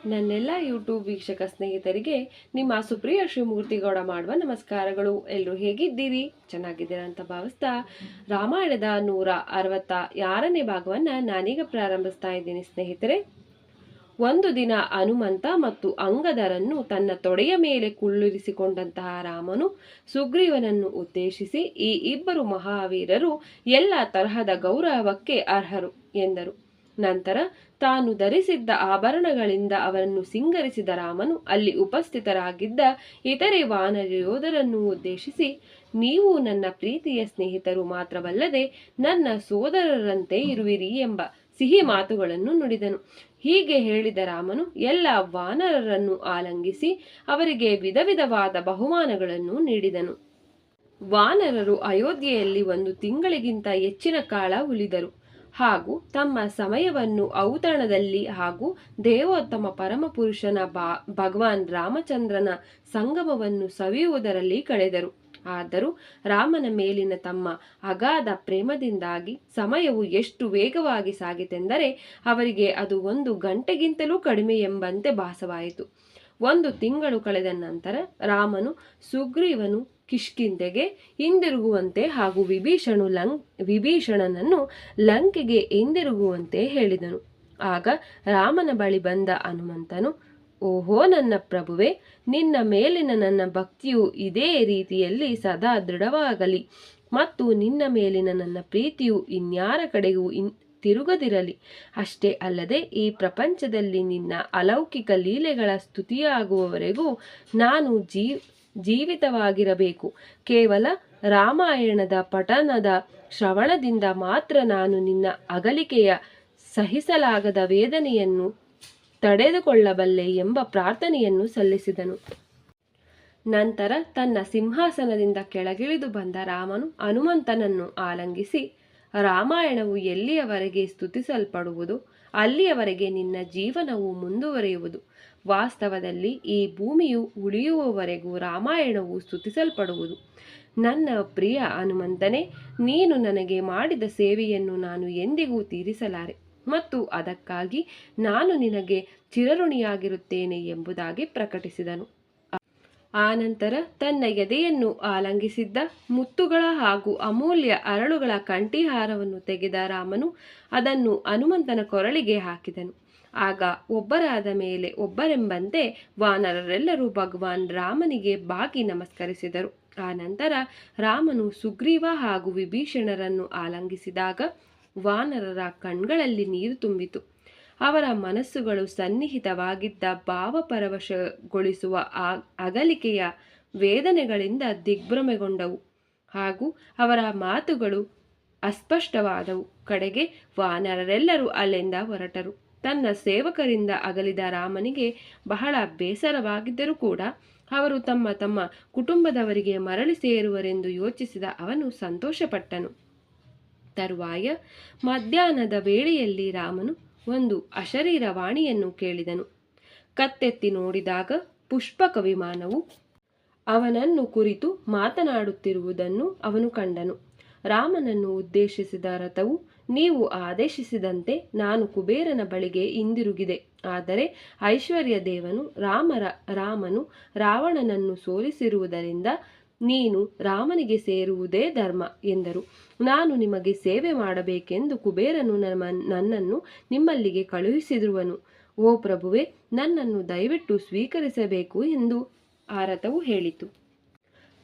ನನ್ನೆಲ್ಲ ಯೂಟ್ಯೂಬ್ ವೀಕ್ಷಕ ಸ್ನೇಹಿತರಿಗೆ ನಿಮ್ಮ ಸುಪ್ರಿಯ ಶ್ರೀಮೂರ್ತಿಗೌಡ ಮಾಡುವ ನಮಸ್ಕಾರಗಳು. ಎಲ್ಲರೂ ಹೇಗಿದ್ದೀರಿ? ಚೆನ್ನಾಗಿದ್ದೀರಾ ಅಂತ ಭಾವಿಸ್ತಾ ರಾಮಾಯಣದ 166ನೇ ಭಾಗವನ್ನು ನಾನೀಗ ಪ್ರಾರಂಭಿಸ್ತಾ ಇದ್ದೀನಿ ಸ್ನೇಹಿತರೆ. ಒಂದು ದಿನ ಹನುಮಂತ ಮತ್ತು ಅಂಗದರನ್ನು ತನ್ನ ತೊಡೆಯ ಮೇಲೆ ಕುಳ್ಳಿರಿಸಿಕೊಂಡಂತಹ ರಾಮನು ಸುಗ್ರೀವನನ್ನು ಉದ್ದೇಶಿಸಿ, ಈ ಇಬ್ಬರು ಮಹಾವೀರರು ಎಲ್ಲ ತರಹದ ಗೌರವಕ್ಕೆ ಅರ್ಹರು ಎಂದರು. ನಂತರ ತಾನು ಧರಿಸಿದ್ದ ಆಭರಣಗಳಿಂದ ಅವರನ್ನು ಸಿಂಗರಿಸಿದ ರಾಮನು ಅಲ್ಲಿ ಉಪಸ್ಥಿತರಾಗಿದ್ದ ಇತರೆ ವಾನರ ಯೋಧರನ್ನು ಉದ್ದೇಶಿಸಿ, ನೀವು ನನ್ನ ಪ್ರೀತಿಯ ಸ್ನೇಹಿತರು ಮಾತ್ರವಲ್ಲದೆ ನನ್ನ ಸೋದರರಂತೆ ಇರುವಿರಿ ಎಂಬ ಸಿಹಿ ಮಾತುಗಳನ್ನು ನುಡಿದನು. ಹೀಗೆ ಹೇಳಿದ ರಾಮನು ಎಲ್ಲ ವಾನರರನ್ನು ಆಲಂಗಿಸಿ ಅವರಿಗೆ ವಿಧ ವಿಧವಾದ ಬಹುಮಾನಗಳನ್ನು ನೀಡಿದನು. ವಾನರರು ಅಯೋಧ್ಯೆಯಲ್ಲಿ 1 ತಿಂಗಳಿಗಿಂತ ಹೆಚ್ಚಿನ ಕಾಲ ಉಳಿದರು ಹಾಗೂ ತಮ್ಮ ಸಮಯವನ್ನು ಔತಣದಲ್ಲಿ ಹಾಗೂ ದೇವೋತ್ತಮ ಪರಮಪುರುಷನ ಭಗವಾನ್ ರಾಮಚಂದ್ರನ ಸಂಗಮವನ್ನು ಸವಿಯುವುದರಲ್ಲಿ ಕಳೆದರು. ಆದರೂ ರಾಮನ ಮೇಲಿನ ತಮ್ಮ ಅಗಾಧ ಪ್ರೇಮದಿಂದಾಗಿ ಸಮಯವು ಎಷ್ಟು ವೇಗವಾಗಿ ಸಾಗಿತೆಂದರೆ ಅವರಿಗೆ ಅದು 1 ಗಂಟೆಗಿಂತಲೂ ಕಡಿಮೆ ಎಂಬಂತೆ ಭಾಸವಾಯಿತು. 1 ತಿಂಗಳು ಕಳೆದ ನಂತರ ರಾಮನು ಸುಗ್ರೀವನು ಕಿಷ್ಕಿಂಧೆಗೆ ಹಿಂದಿರುಗುವಂತೆ ಹಾಗೂ ವಿಭೀಷಣನನ್ನು ಲಂಕೆಗೆ ಹಿಂದಿರುಗುವಂತೆ ಹೇಳಿದನು. ಆಗ ರಾಮನ ಬಳಿ ಬಂದ ಹನುಮಂತನು, ಓಹೋ ನನ್ನ ಪ್ರಭುವೆ, ನಿನ್ನ ಮೇಲಿನ ನನ್ನ ಭಕ್ತಿಯು ಇದೇ ರೀತಿಯಲ್ಲಿ ಸದಾ ದೃಢವಾಗಲಿ ಮತ್ತು ನಿನ್ನ ಮೇಲಿನ ನನ್ನ ಪ್ರೀತಿಯು ಇನ್ಯಾರ ಕಡೆಗೂ ತಿರುಗದಿರಲಿ. ಅಷ್ಟೇ ಅಲ್ಲದೆ ಈ ಪ್ರಪಂಚದಲ್ಲಿ ನಿನ್ನ ಅಲೌಕಿಕ ಲೀಲೆಗಳ ಸ್ತುತಿಯಾಗುವವರೆಗೂ ನಾನು ಜೀವಿತವಾಗಿರಬೇಕು. ಕೇವಲ ರಾಮಾಯಣದ ಪಠಣದ ಶ್ರವಣದಿಂದ ಮಾತ್ರ ನಾನು ನಿನ್ನ ಅಗಲಿಕೆಯ ಸಹಿಸಲಾಗದ ವೇದನೆಯನ್ನು ತಡೆದುಕೊಳ್ಳಬಲ್ಲೆ ಎಂಬ ಪ್ರಾರ್ಥನೆಯನ್ನು ಸಲ್ಲಿಸಿದನು. ನಂತರ ತನ್ನ ಸಿಂಹಾಸನದಿಂದ ಕೆಳಗಿಳಿದು ಬಂದ ರಾಮನು ಹನುಮಂತನನ್ನು ಆಲಂಗಿಸಿ, ರಾಮಾಯಣವು ಎಲ್ಲಿಯವರೆಗೆ ಸ್ತುತಿಸಲ್ಪಡುವುದು ಅಲ್ಲಿಯವರೆಗೆ ನಿನ್ನ ಜೀವನವು ಮುಂದುವರಿಯುವುದು. ವಾಸ್ತವದಲ್ಲಿ ಈ ಭೂಮಿಯು ಉಳಿಯುವವರೆಗೂ ರಾಮಾಯಣವು ಸ್ತುತಿಸಲ್ಪಡುವುದು. ನನ್ನ ಪ್ರಿಯ ಹನುಮಂತನೇ, ನೀನು ನನಗೆ ಮಾಡಿದ ಸೇವೆಯನ್ನು ನಾನು ಎಂದಿಗೂ ತೀರಿಸಲಾರೆ ಮತ್ತು ಅದಕ್ಕಾಗಿ ನಾನು ನಿನಗೆ ಚಿರಋಣಿಯಾಗಿರುತ್ತೇನೆ ಎಂಬುದಾಗಿ ಪ್ರಕಟಿಸಿದನು. ಆನಂತರ ತನ್ನ ಎದೆಯನ್ನು ಆಲಂಗಿಸಿದ್ದ ಮುತ್ತುಗಳ ಹಾಗೂ ಅಮೂಲ್ಯ ಅರಳುಗಳ ಕಂಠಿಹಾರವನ್ನು ತೆಗೆದ ರಾಮನು ಅದನ್ನು ಹನುಮಂತನ ಕೊರಳಿಗೆ ಹಾಕಿದನು. ಆಗ ಒಬ್ಬರಾದ ಮೇಲೆ ಒಬ್ಬರೆಂಬಂತೆ ವಾನರರೆಲ್ಲರೂ ಭಗವಾನ್ ರಾಮನಿಗೆ ಬಾಗಿ ನಮಸ್ಕರಿಸಿದರು. ಆನಂತರ ರಾಮನು ಸುಗ್ರೀವ ಹಾಗೂ ವಿಭೀಷಣರನ್ನು ಆಲಂಗಿಸಿದಾಗ ವಾನರರ ಕಣ್ಗಳಲ್ಲಿ ನೀರು ತುಂಬಿತು. ಅವರ ಮನಸ್ಸುಗಳು ಸನ್ನಿಹಿತವಾಗಿದ್ದ ಭಾವಪರವಶಗೊಳಿಸುವ ಅಗಲಿಕೆಯ ವೇದನೆಗಳಿಂದ ದಿಗ್ಭ್ರಮೆಗೊಂಡವು ಹಾಗೂ ಅವರ ಮಾತುಗಳು ಅಸ್ಪಷ್ಟವಾದವು. ಕಡೆಗೆ ವಾನರರೆಲ್ಲರೂ ಅಲ್ಲಿಂದ ಹೊರಟರು. ತನ್ನ ಸೇವಕರಿಂದ ಅಗಲಿದ ರಾಮನಿಗೆ ಬಹಳ ಬೇಸರವಾಗಿದ್ದರೂ ಕೂಡ ಅವರು ತಮ್ಮ ತಮ್ಮ ಕುಟುಂಬದವರಿಗೆ ಮರಳಿ ಸೇರುವರೆಂದು ಯೋಚಿಸಿದ ಅವನು ಸಂತೋಷಪಟ್ಟನು. ತರುವಾಯ ಮಧ್ಯಾಹ್ನದ ವೇಳೆಯಲ್ಲಿ ರಾಮನು ಒಂದು ಅಶರೀರ ವಾಣಿಯನ್ನು ಕೇಳಿದನು. ಕತ್ತೆತ್ತಿ ನೋಡಿದಾಗ ಪುಷ್ಪಕ ವಿಮಾನವು ಅವನನ್ನು ಕುರಿತು ಮಾತನಾಡುತ್ತಿರುವುದನ್ನು ಅವನು ಕಂಡನು. ರಾಮನನ್ನು ಉದ್ದೇಶಿಸಿದ ರಥವು, ನೀವು ಆದೇಶಿಸಿದಂತೆ ನಾನು ಕುಬೇರನ ಬಳಿಗೆ ಹಿಂದಿರುಗಿದೆ. ಆದರೆ ಐಶ್ವರ್ಯ ದೇವನು ರಾಮನು ರಾವಣನನ್ನು ಸೋಲಿಸಿರುವುದರಿಂದ ನೀನು ರಾಮನಿಗೆ ಸೇರುವುದೇ ಧರ್ಮ ಎಂದರು. ನಾನು ನಿಮಗೆ ಸೇವೆ ಮಾಡಬೇಕೆಂದು ಕುಬೇರನು ನನ್ನನ್ನು ನಿಮ್ಮಲ್ಲಿಗೆ ಕಳುಹಿಸಿರುವನು. ಓ ಪ್ರಭುವೆ, ನನ್ನನ್ನು ದಯವಿಟ್ಟು ಸ್ವೀಕರಿಸಬೇಕು ಎಂದು ಆ ರಥವು ಹೇಳಿತು.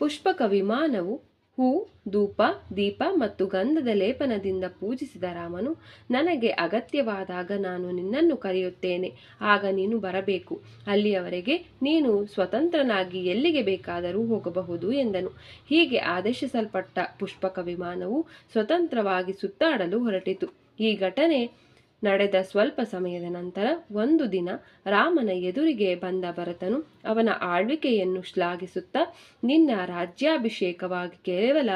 ಪುಷ್ಪಕ ವಿಮಾನವು ಹೂ, ಧೂಪ, ದೀಪ ಮತ್ತು ಗಂಧದ ಲೇಪನದಿಂದ ಪೂಜಿಸಿದ ರಾಮನು, ನನಗೆ ಅಗತ್ಯವಾದಾಗ ನಾನು ನಿನ್ನನ್ನು ಕರೆಯುತ್ತೇನೆ, ಆಗ ನೀನು ಬರಬೇಕು. ಅಲ್ಲಿಯವರೆಗೆ ನೀನು ಸ್ವತಂತ್ರನಾಗಿ ಎಲ್ಲಿಗೆ ಬೇಕಾದರೂ ಹೋಗಬಹುದು ಎಂದನು. ಹೀಗೆ ಆದೇಶಿಸಲ್ಪಟ್ಟ ಪುಷ್ಪಕ ವಿಮಾನವು ಸ್ವತಂತ್ರವಾಗಿ ಸುತ್ತಾಡಲು ಹೊರಟಿತು. ಈ ಘಟನೆ ನಡೆದ ಸ್ವಲ್ಪ ಸಮಯದ ನಂತರ ಒಂದು ದಿನ ರಾಮನ ಎದುರಿಗೆ ಬಂದ ಭರತನು ಅವನ ಆಳ್ವಿಕೆಯನ್ನು ಶ್ಲಾಘಿಸುತ್ತಾ, ನಿನ್ನ ರಾಜ್ಯಾಭಿಷೇಕವಾಗಿ ಕೇವಲ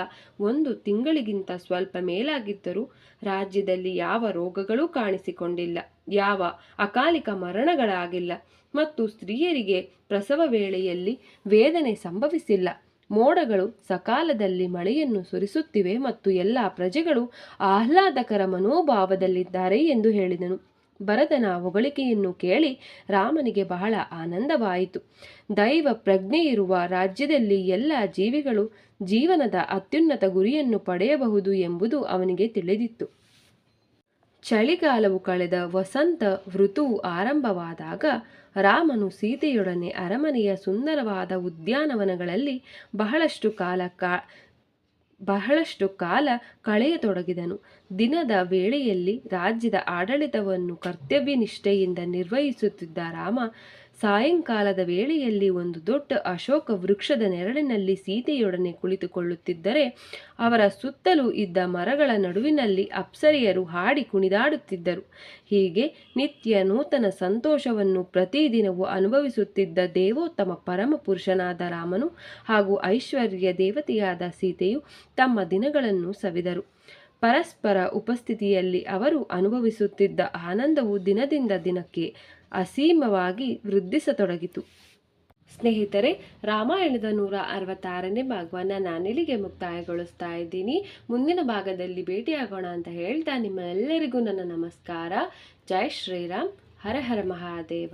1 ತಿಂಗಳಿಗಿಂತ ಸ್ವಲ್ಪ ಮೇಲಾಗಿದ್ದರೂ ರಾಜ್ಯದಲ್ಲಿ ಯಾವ ರೋಗಗಳೂ ಕಾಣಿಸಿಕೊಂಡಿಲ್ಲ, ಯಾವ ಅಕಾಲಿಕ ಮರಣಗಳಾಗಿಲ್ಲ ಮತ್ತು ಸ್ತ್ರೀಯರಿಗೆ ಪ್ರಸವ ವೇಳೆಯಲ್ಲಿ ವೇದನೆ ಸಂಭವಿಸಿಲ್ಲ. ಮೋಡಗಳು ಸಕಾಲದಲ್ಲಿ ಮಳೆಯನ್ನು ಸುರಿಸುತ್ತಿವೆ ಮತ್ತು ಎಲ್ಲ ಪ್ರಜೆಗಳು ಆಹ್ಲಾದಕರ ಮನೋಭಾವದಲ್ಲಿದ್ದಾರೆ ಎಂದು ಹೇಳಿದನು. ಭರತನ ಹೊಗಳಿಕೆಯನ್ನು ಕೇಳಿ ರಾಮನಿಗೆ ಬಹಳ ಆನಂದವಾಯಿತು. ದೈವ ಪ್ರಜ್ಞೆ ಇರುವ ರಾಜ್ಯದಲ್ಲಿ ಎಲ್ಲ ಜೀವಿಗಳು ಜೀವನದ ಅತ್ಯುನ್ನತ ಗುರಿಯನ್ನು ಪಡೆಯಬಹುದು ಎಂಬುದು ಅವನಿಗೆ ತಿಳಿದಿತ್ತು. ಚಳಿಗಾಲವು ಕಳೆದ ವಸಂತ ಋತುವು ಆರಂಭವಾದಾಗ ರಾಮನು ಸೀತೆಯೊಡನೆ ಅರಮನೆಯ ಸುಂದರವಾದ ಉದ್ಯಾನವನಗಳಲ್ಲಿ ಬಹಳಷ್ಟು ಕಾಲ ಕಳೆಯತೊಡಗಿದನು. ದಿನದ ವೇಳೆಯಲ್ಲಿ ರಾಜ್ಯದ ಆಡಳಿತವನ್ನು ಕರ್ತವ್ಯನಿಷ್ಠೆಯಿಂದ ನಿರ್ವಹಿಸುತ್ತಿದ್ದ ರಾಮ ಸಾಯಂಕಾಲದ ವೇಳೆಯಲ್ಲಿ ಒಂದು ದೊಡ್ಡ ಅಶೋಕ ವೃಕ್ಷದ ನೆರಳಿನಲ್ಲಿ ಸೀತೆಯೊಡನೆ ಕುಳಿತುಕೊಳ್ಳುತ್ತಿದ್ದರೆ, ಅವರ ಸುತ್ತಲೂ ಇದ್ದ ಮರಗಳ ನಡುವಿನಲ್ಲಿ ಅಪ್ಸರೆಯರು ಹಾಡಿ ಕುಣಿದಾಡುತ್ತಿದ್ದರು. ಹೀಗೆ ನಿತ್ಯ ನೂತನ ಸಂತೋಷವನ್ನು ಪ್ರತಿದಿನವೂ ಅನುಭವಿಸುತ್ತಿದ್ದ ದೇವೋತ್ತಮ ಪರಮಪುರುಷನಾದ ರಾಮನು ಹಾಗೂ ಐಶ್ವರ್ಯ ದೇವತೆಯಾದ ಸೀತೆಯು ತಮ್ಮ ದಿನಗಳನ್ನು ಸವಿದರು. ಪರಸ್ಪರ ಉಪಸ್ಥಿತಿಯಲ್ಲಿ ಅವರು ಅನುಭವಿಸುತ್ತಿದ್ದ ಆನಂದವು ದಿನದಿಂದ ದಿನಕ್ಕೆ ಅಸೀಮವಾಗಿ ವೃದ್ಧಿಸತೊಡಗಿತು. ಸ್ನೇಹಿತರೆ, ರಾಮಾಯಣದ 166ನೇ ಭಾಗವನ್ನು ನಾನಿಲ್ಲಿಗೆ ಮುಕ್ತಾಯಗೊಳಿಸ್ತಾ ಇದ್ದೀನಿ. ಮುಂದಿನ ಭಾಗದಲ್ಲಿ ಭೇಟಿಯಾಗೋಣ ಅಂತ ಹೇಳ್ತಾ ನಿಮ್ಮೆಲ್ಲರಿಗೂ ನನ್ನ ನಮಸ್ಕಾರ. ಜೈ ಶ್ರೀರಾಮ್. ಹರ ಹರ ಮಹಾದೇವ.